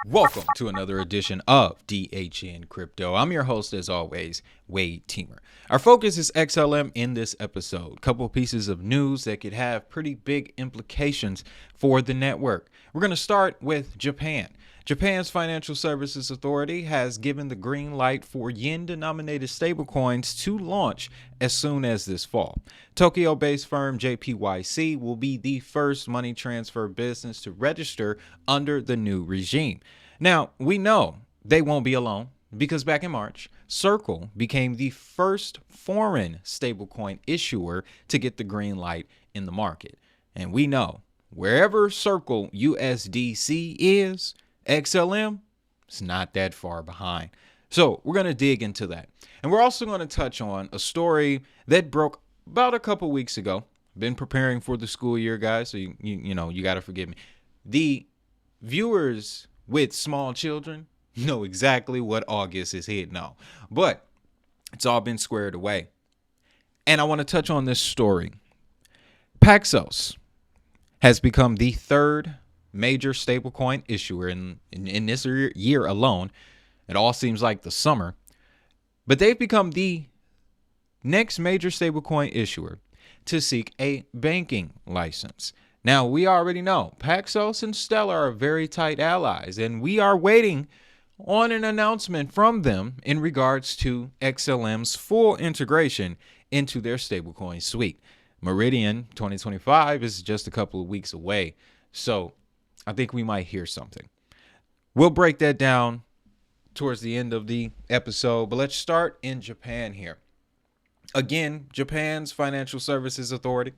Welcome to another edition of DHN Crypto. I'm your host, as always, Wade Teamer. Our focus is XLM in this episode. Couple pieces of news that could have pretty big implications for the network. We're going to start with Japan. Japan's Financial Services Authority has given the green light for yen-denominated stablecoins to launch as soon as this fall. Tokyo-based firm JPYC will be the first money transfer business to register under the new regime. Now, we know they won't be alone because back in March, Circle became the first foreign stablecoin issuer to get the green light in the market. And we know wherever Circle USDC is, XLM is not that far behind. So we're going to dig into that. And we're also going to touch on a story that broke about a couple weeks ago. Been preparing for the school year, guys, so you got to forgive me. The viewers with small children know exactly what August is hitting on. But it's all been squared away. And I want to touch on this story. Paxos has become the third major stablecoin issuer in this year alone. It all seems like the summer, but they've become the next major stablecoin issuer to seek a banking license. Now, we already know Paxos and Stellar are very tight allies, and we are waiting on an announcement from them in regards to XLM's full integration into their stablecoin suite. Meridian 2025 is just a couple of weeks away, so I think we might hear something. We'll break that down towards the end of the episode, but let's start in Japan here. Again, Japan's Financial Services Authority,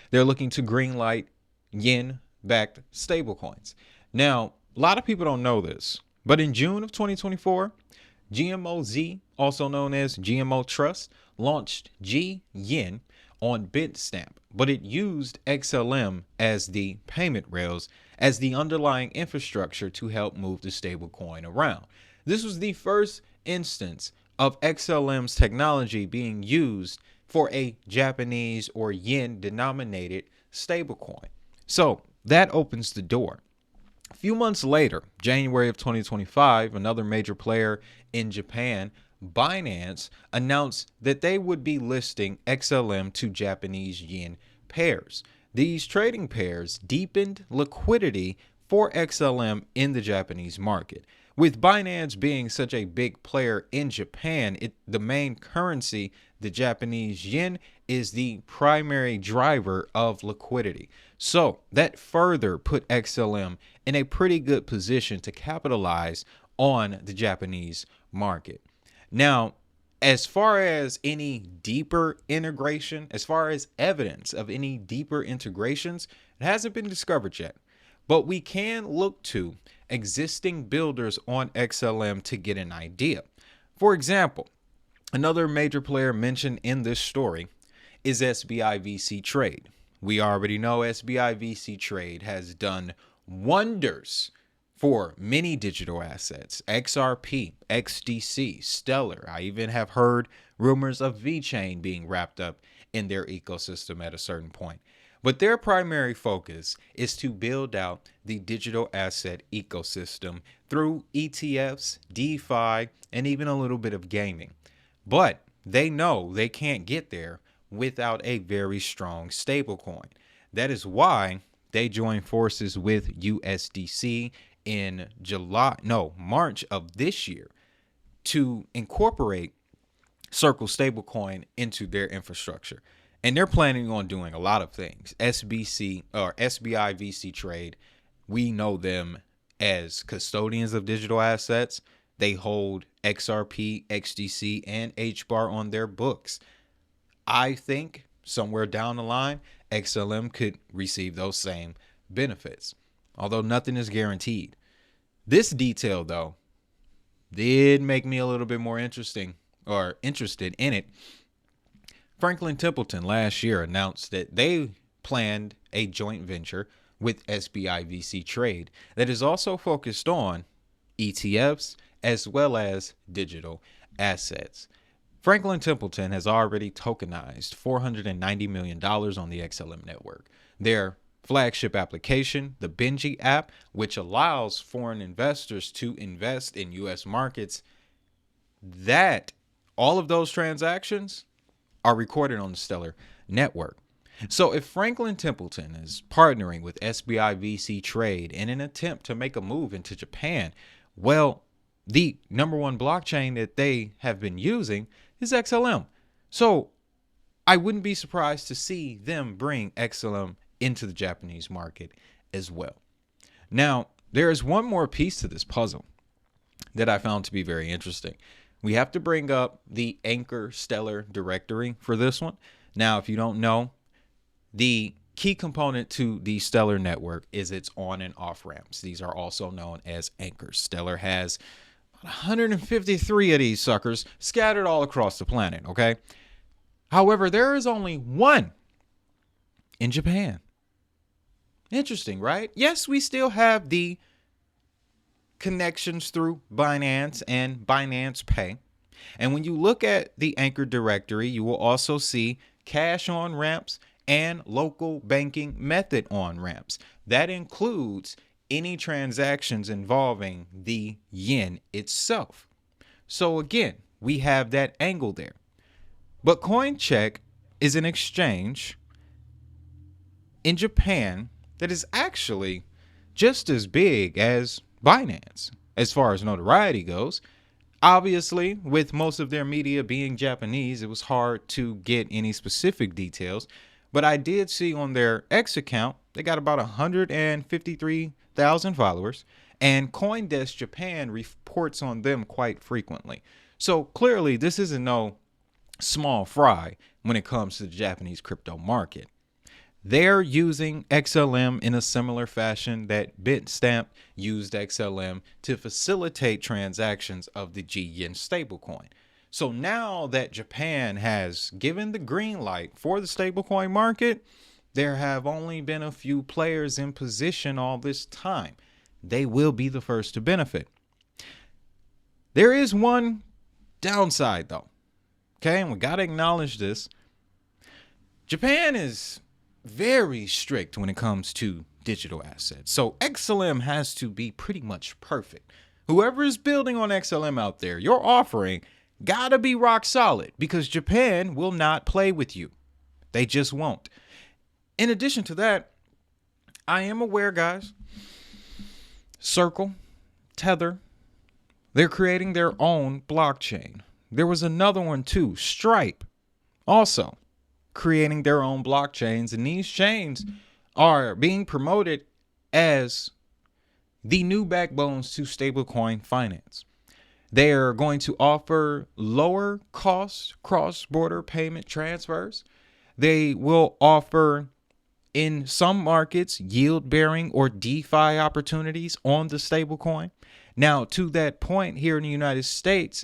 they're looking to greenlight yen-backed stablecoins. Now, a lot of people don't know this, but in June of 2024, GMOZ, also known as GMO Trust, launched G-Yen on Bitstamp, but it used XLM as the payment rails as the underlying infrastructure to help move the stablecoin around. This was the first instance of XLM's technology being used for a Japanese or yen denominated stablecoin. So that opens the door. A few months later, January of 2025, another major player in Japan, Binance, announced that they would be listing XLM to Japanese yen pairs. These trading pairs deepened liquidity for XLM in the Japanese market. With Binance being such a big player in Japan, the main currency, the Japanese yen, is the primary driver of liquidity. So that further put XLM in a pretty good position to capitalize on the Japanese market. Now, as far as any deeper integration, as far as evidence of any deeper integrations, it hasn't been discovered yet. But we can look to existing builders on XLM to get an idea. For example, another major player mentioned in this story is SBI VC Trade. We already know SBI VC Trade has done wonders for many digital assets, XRP, XDC, Stellar. I even have heard rumors of VeChain being wrapped up in their ecosystem at a certain point. But their primary focus is to build out the digital asset ecosystem through ETFs, DeFi, and even a little bit of gaming. But they know they can't get there without a very strong stablecoin. That is why they joined forces with USDC in March of this year to incorporate Circle stablecoin into their infrastructure. And they're planning on doing a lot of things. SBI VC Trade, we know them as custodians of digital assets. They hold XRP, XDC, and HBAR on their books. I think somewhere down the line, XLM could receive those same benefits, although nothing is guaranteed. This detail, though, did make me a little bit more interested in it. Franklin Templeton last year announced that they planned a joint venture with SBI VC Trade that is also focused on ETFs as well as digital assets. Franklin Templeton has already tokenized $490 million on the XLM network. Their flagship application, the Benji app, which allows foreign investors to invest in U.S. markets, that all of those transactions are recorded on the Stellar network. So if Franklin Templeton is partnering with SBI VC Trade in an attempt to make a move into Japan, well, the number one blockchain that they have been using is XLM. So I wouldn't be surprised to see them bring XLM into the Japanese market as well. Now, there is one more piece to this puzzle that I found to be very interesting. We have to bring up the Anchor Stellar directory for this one. Now, if you don't know, the key component to the Stellar network is its on and off ramps. These are also known as anchors. Stellar has 153 of these suckers scattered all across the planet, okay? However, there is only one in Japan. Interesting, right? Yes, we still have the connections through Binance and Binance Pay. And when you look at the Anchor directory, you will also see cash on ramps and local banking method on ramps. That includes any transactions involving the yen itself. So again, we have that angle there. But CoinCheck is an exchange in Japan that is actually just as big as Binance as far as notoriety goes. Obviously, with most of their media being Japanese, it was hard to get any specific details. But I did see on their X account, they got about 153,000 followers, and CoinDesk Japan reports on them quite frequently. So clearly, this isn't no small fry when it comes to the Japanese crypto market. They're using XLM in a similar fashion that Bitstamp used XLM to facilitate transactions of the G-Yen stablecoin. So now that Japan has given the green light for the stablecoin market, there have only been a few players in position all this time. They will be the first to benefit. There is one downside though. Okay, and we got to acknowledge this. Japan is very strict when it comes to digital assets. So XLM has to be pretty much perfect. Whoever is building on XLM out there, your offering gotta be rock solid because Japan will not play with you. They just won't. In addition to that, I am aware, guys, Circle, Tether, they're creating their own blockchain. There was another one too, Stripe, also creating their own blockchains. And these chains are being promoted as the new backbones to stablecoin finance. They are going to offer lower cost cross-border payment transfers. They will offer, in some markets, yield-bearing or DeFi opportunities on the stablecoin. Now, to that point, here in the United States,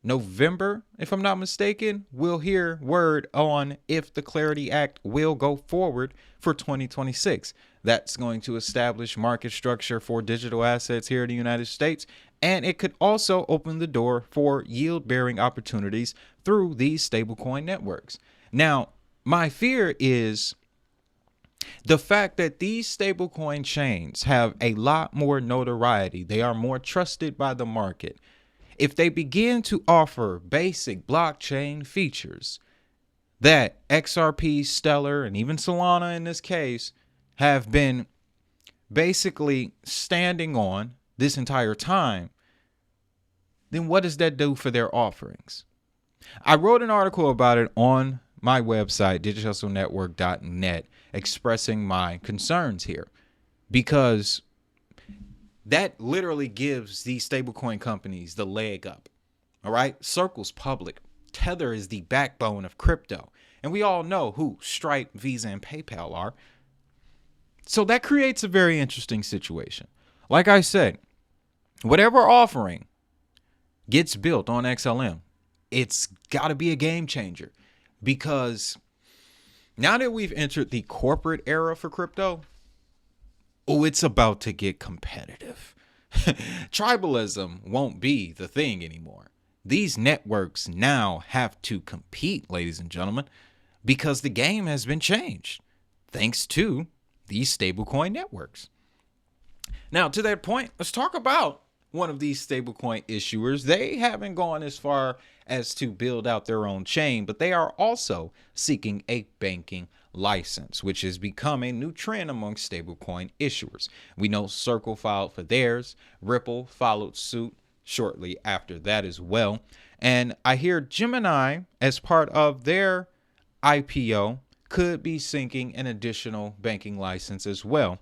November, if I'm not mistaken, we'll hear word on if the Clarity Act will go forward for 2026. That's going to establish market structure for digital assets here in the United States. And it could also open the door for yield-bearing opportunities through these stablecoin networks. Now, my fear is the fact that these stablecoin chains have a lot more notoriety. They are more trusted by the market. If they begin to offer basic blockchain features that XRP, Stellar, and even Solana in this case have been basically standing on this entire time, then what does that do for their offerings? I wrote an article about it on my website, digitalnetwork.net, expressing my concerns here because that literally gives these stablecoin companies the leg up. All right. Circle's public. Tether is the backbone of crypto. And we all know who Stripe, Visa, and PayPal are. So that creates a very interesting situation. Like I said, whatever offering gets built on XLM, it's got to be a game changer because now that we've entered the corporate era for crypto, it's about to get competitive. Tribalism won't be the thing anymore. These networks now have to compete, ladies and gentlemen, because the game has been changed thanks to these stablecoin networks. Now, to that point, let's talk about one of these stablecoin issuers. They haven't gone as far as to build out their own chain, but they are also seeking a banking license, which has become a new trend among stablecoin issuers. We know Circle filed for theirs. Ripple followed suit shortly after that as well. And I hear Gemini, as part of their IPO, could be seeking an additional banking license as well.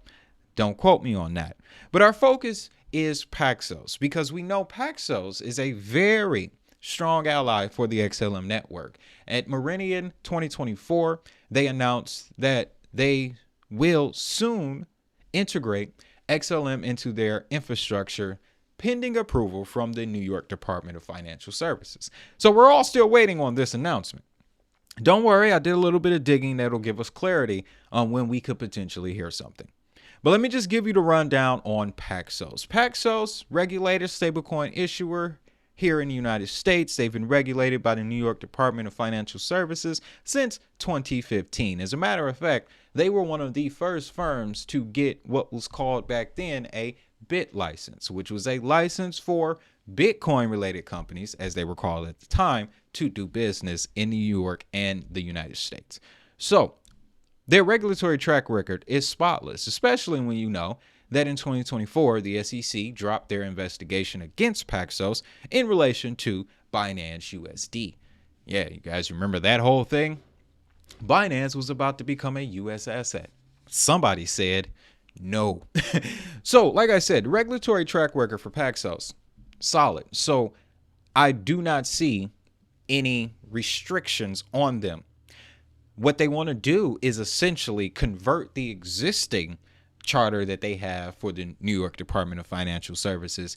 Don't quote me on that. But our focus is Paxos, because we know Paxos is a very strong ally for the XLM network. At Meridian 2024, they announced that they will soon integrate XLM into their infrastructure, pending approval from the New York Department of Financial Services. So we're all still waiting on this announcement. Don't worry, I did a little bit of digging that'll give us clarity on when we could potentially hear something. But let me just give you the rundown on Paxos. Paxos, regulated stablecoin issuer here in the United States. They've been regulated by the New York Department of Financial Services since 2015. As a matter of fact, they were one of the first firms to get what was called back then a BIT license, which was a license for Bitcoin related companies, as they were called at the time, to do business in New York and the United States. So their regulatory track record is spotless, especially when you know that in 2024, the SEC dropped their investigation against Paxos in relation to Binance USD. Yeah, you guys remember that whole thing? Binance was about to become a U.S. asset. Somebody said no. So, like I said, regulatory track record for Paxos, solid. So I do not see any restrictions on them. What they want to do is essentially convert the existing charter that they have for the New York Department of Financial Services,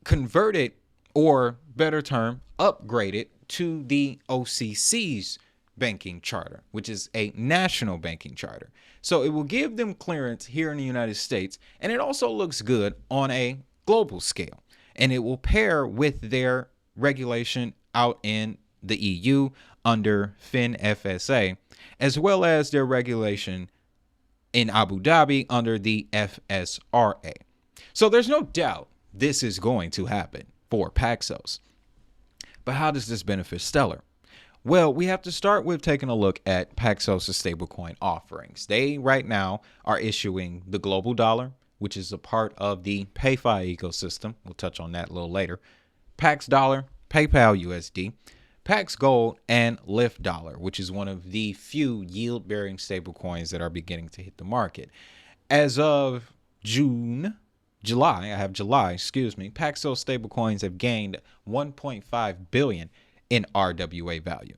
convert it, or better term, upgrade it to the OCC's banking charter, which is a national banking charter. So it will give them clearance here in the United States, and it also looks good on a global scale. And it will pair with their regulation out in the EU under FinFSA, as well as their regulation in Abu Dhabi under the FSRA. So there's no doubt this is going to happen for Paxos. But how does this benefit Stellar? Well, we have to start with taking a look at Paxos' stablecoin offerings. They right now are issuing the global dollar, which is a part of the PayFi ecosystem. We'll touch on that a little later. Pax Dollar, PayPal USD, Pax Gold, and Lyft Dollar, which is one of the few yield-bearing stablecoins that are beginning to hit the market. As of July, Paxos stablecoins have gained 1.5 billion in RWA value.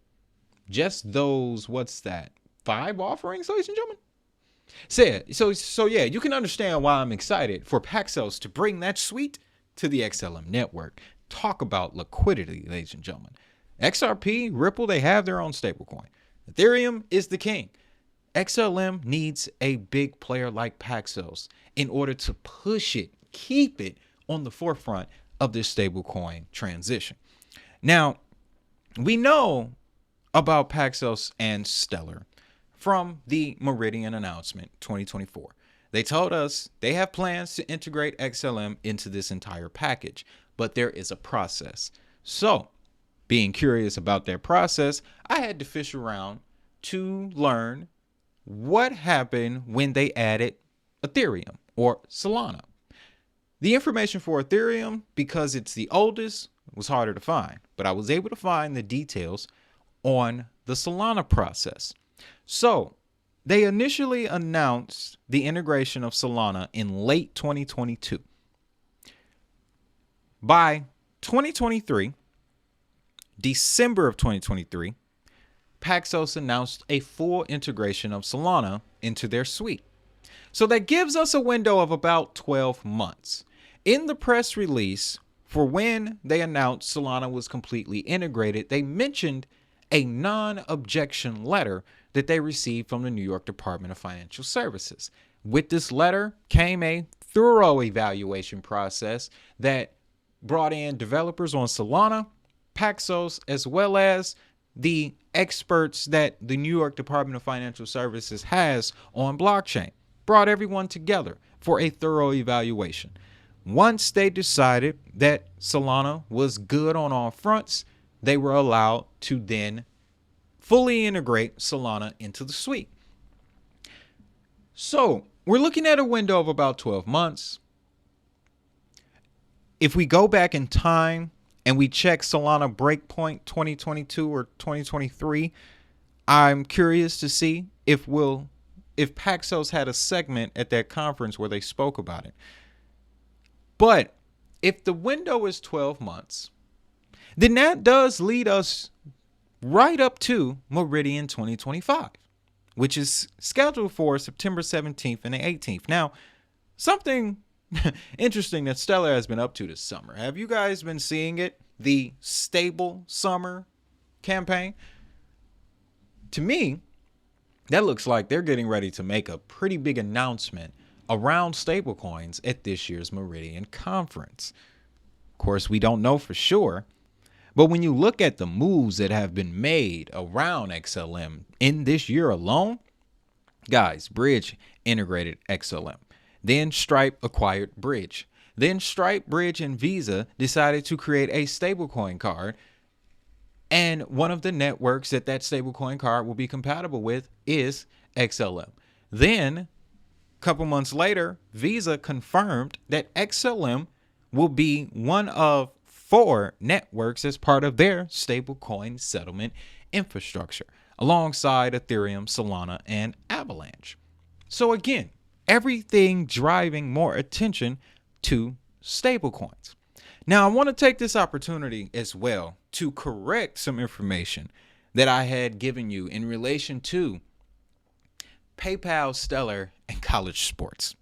Just those, 5 offerings, ladies and gentlemen? So yeah, you can understand why I'm excited for Paxos to bring that suite to the XLM network. Talk about liquidity, ladies and gentlemen. XRP, Ripple, they have their own stablecoin. Ethereum is the king. XLM needs a big player like Paxos in order to push it, keep it on the forefront of this stablecoin transition. Now, we know about Paxos and Stellar from the Meridian announcement 2024. They told us they have plans to integrate XLM into this entire package, but there is a process. So, being curious about their process, I had to fish around to learn what happened when they added Ethereum or Solana. The information for Ethereum, because it's the oldest, was harder to find, but I was able to find the details on the Solana process. So they initially announced the integration of Solana in late 2022. By 2023, December of 2023, Paxos announced a full integration of Solana into their suite. So that gives us a window of about 12 months. In the press release for when they announced Solana was completely integrated, they mentioned a non-objection letter that they received from the New York Department of Financial Services. With this letter came a thorough evaluation process that brought in developers on Solana, Paxos, as well as the experts that the New York Department of Financial Services has on blockchain. brought everyone together for a thorough evaluation. Once they decided that Solana was good on all fronts, they were allowed to then fully integrate Solana into the suite. So we're looking at a window of about 12 months. If we go back in time and we check Solana breakpoint 2022 or 2023, I'm curious to see if Paxos had a segment at that conference where they spoke about it. But if the window is 12 months, then that does lead us right up to Meridian 2025, which is scheduled for September 17th and the 18th. Now, something interesting that Stellar has been up to this summer. Have you guys been seeing it? The Stable Summer campaign? To me, that looks like they're getting ready to make a pretty big announcement around stablecoins at this year's Meridian conference. Of course, we don't know for sure, but when you look at the moves that have been made around XLM in this year alone, guys, Bridge integrated XLM. Then Stripe acquired Bridge. Then Stripe, Bridge, and Visa decided to create a stablecoin card. And one of the networks that stablecoin card will be compatible with is XLM. Then, a couple months later, Visa confirmed that XLM will be one of 4 networks as part of their stablecoin settlement infrastructure, alongside Ethereum, Solana, and Avalanche. So again, everything driving more attention to stablecoins. Now, I want to take this opportunity as well to correct some information that I had given you in relation to PayPal, Stellar, and college sports.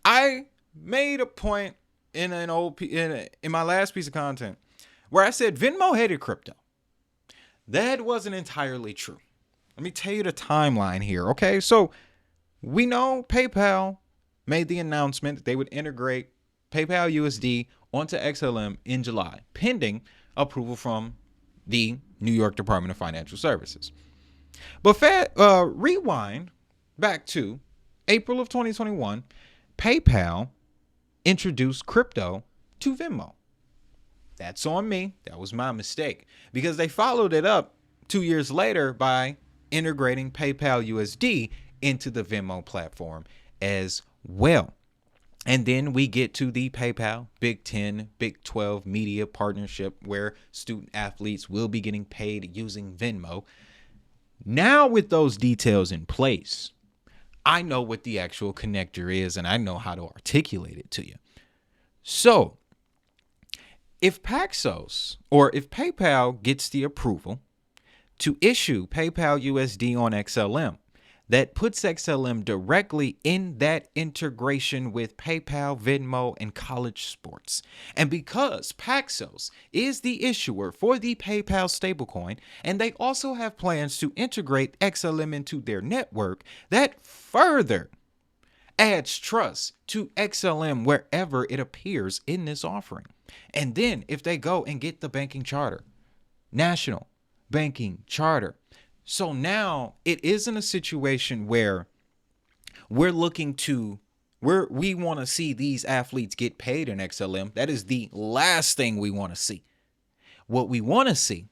I made a point in my last piece of content where I said Venmo hated crypto. That wasn't entirely true. Let me tell you the timeline here, okay? So we know PayPal made the announcement that they would integrate PayPal USD onto XLM in July, pending approval from the New York Department of Financial Services. But rewind back to April of 2021, PayPal introduced crypto to Venmo. That's on me. That was my mistake, because they followed it up 2 years later by integrating PayPal USD into the Venmo platform as well. And then we get to the PayPal Big 10, Big 12 media partnership where student athletes will be getting paid using Venmo. Now, with those details in place, I know what the actual connector is and I know how to articulate it to you. So if Paxos, or if PayPal gets the approval to issue PayPal USD on XLM, that puts XLM directly in that integration with PayPal, Venmo, and college sports. And because Paxos is the issuer for the PayPal stablecoin, and they also have plans to integrate XLM into their network, that further adds trust to XLM wherever it appears in this offering. And then if they go and get the banking charter, national banking charter, so now it isn't a situation where we want to see these athletes get paid in XLM. That is the last thing we want to see. What we want to see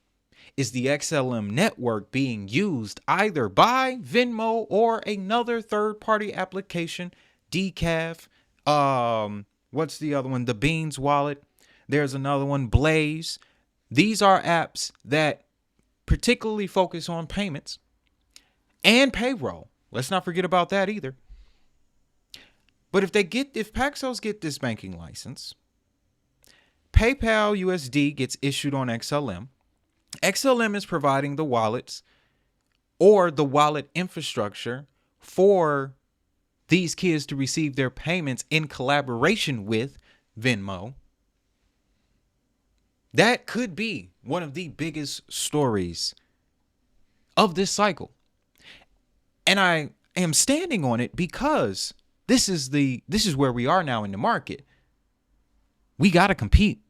is the XLM network being used either by Venmo or another third-party application, Decaf. What's the other one? The Beans wallet. There's another one, Blaze. These are apps that particularly focus on payments and payroll. Let's not forget about that either. But if Paxos get this banking license, PayPal USD gets issued on XLM. XLM is providing the wallets or the wallet infrastructure for these kids to receive their payments in collaboration with Venmo. That could be one of the biggest stories of this cycle. And I am standing on it because this is where we are now in the market. We got to compete.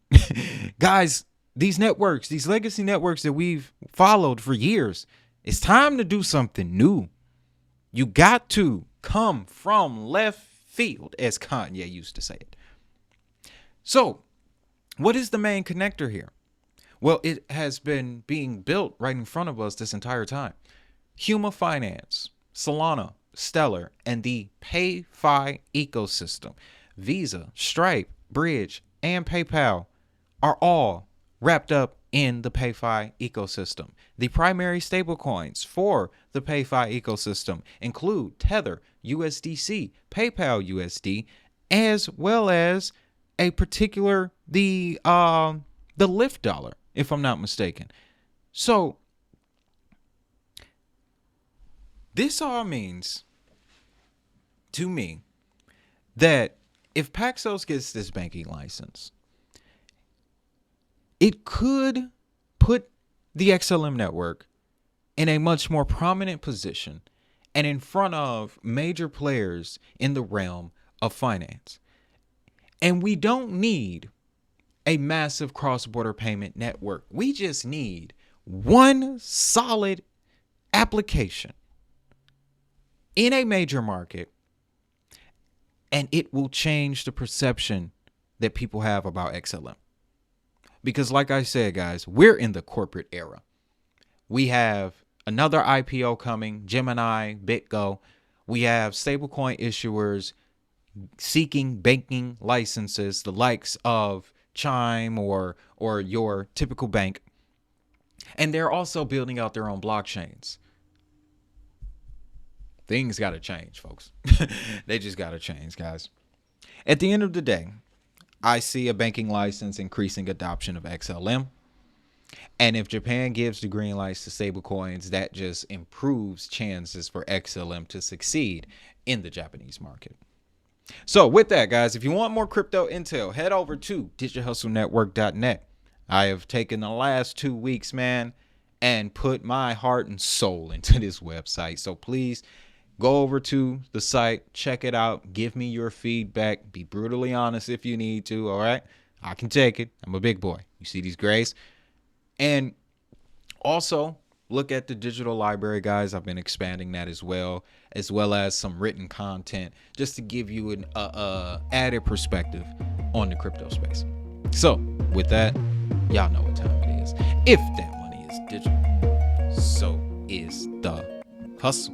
Guys, these networks, these legacy networks that we've followed for years, it's time to do something new. You got to come from left field, as Kanye used to say it. So, what is the main connector here? Well, it has been being built right in front of us this entire time. Huma Finance, Solana, Stellar, and the PayFi ecosystem, Visa, Stripe, Bridge, and PayPal are all wrapped up in the PayFi ecosystem. The primary stablecoins for the PayFi ecosystem include Tether, USDC, PayPal USD, as well as a particular the Lyft dollar, if I'm not mistaken. So this all means to me that if Paxos gets this banking license, it could put the XLM network in a much more prominent position and in front of major players in the realm of finance. And we don't need a massive cross-border payment network. We just need one solid application in a major market, and it will change the perception that people have about XLM. Because like I said, guys, we're in the corporate era. We have another IPO coming, Gemini, BitGo. We have stablecoin issuers seeking banking licenses, the likes of Chime or your typical bank. And they're also building out their own blockchains. Things got to change, folks. They just got to change, guys. At the end of the day, I see a banking license increasing adoption of XLM. And if Japan gives the green lights to stablecoins, that just improves chances for XLM to succeed in the Japanese market. So with that, guys, if you want more crypto intel, head over to digitalhustlenetwork.net. I have taken the last 2 weeks, man, and put my heart and soul into this website. So please go over to the site, check it out, give me your feedback, be brutally honest if you need to, all right? I can take it. I'm a big boy. You see these grays? And also look at the digital library, guys. I've been expanding that as well as some written content just to give you an added perspective on the crypto space. So with that, y'all know what time it is. If that money is digital, so is the hustle.